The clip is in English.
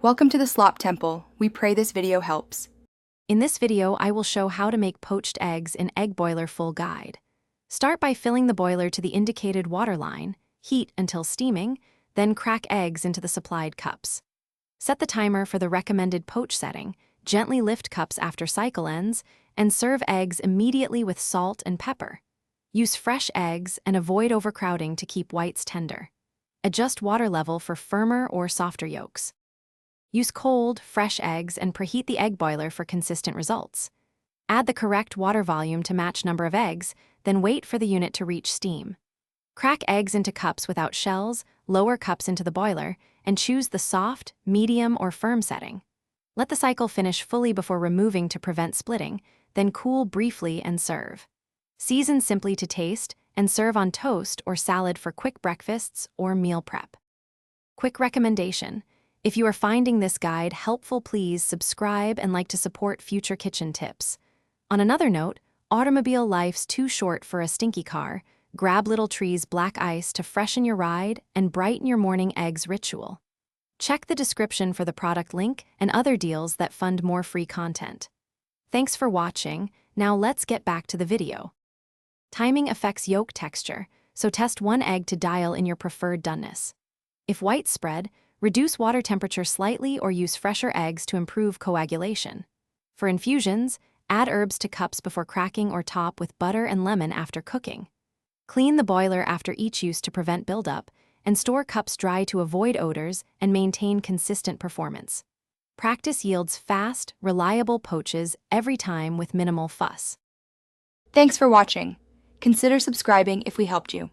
Welcome to the Slop Temple. We pray this video helps. In this video, I will show how to make poached eggs in Egg Boiler Full Guide. Start by filling the boiler to the indicated water line, heat until steaming, then crack eggs into the supplied cups. Set the timer for the recommended poach setting, gently lift cups after cycle ends, and serve eggs immediately with salt and pepper. Use fresh eggs and avoid overcrowding to keep whites tender. Adjust water level for firmer or softer yolks. Use cold, fresh eggs and preheat the egg boiler for consistent results. Add the correct water volume to match number of eggs, then wait for the unit to reach steam. Crack eggs into cups without shells, lower cups into the boiler, and choose the soft, medium, or firm setting. Let the cycle finish fully before removing to prevent splitting, then cool briefly and serve. Season simply to taste and serve on toast or salad for quick breakfasts or meal prep. Quick recommendation: if you are finding this guide helpful, please subscribe and like to support future kitchen tips. On another note, automobile life's too short for a stinky car. Grab Little Tree's black ice to freshen your ride and brighten your morning eggs ritual. Check the description for the product link and other deals that fund more free content. Thanks for watching. Now let's get back to the video. Timing affects yolk texture, so test one egg to dial in your preferred doneness. If whites spread, reduce water temperature slightly or use fresher eggs to improve coagulation. For infusions, add herbs to cups before cracking or top with butter and lemon after cooking. Clean the boiler after each use to prevent buildup, and store cups dry to avoid odors and maintain consistent performance. Practice yields fast, reliable poaches every time with minimal fuss. Thanks for watching. Consider subscribing if we helped you.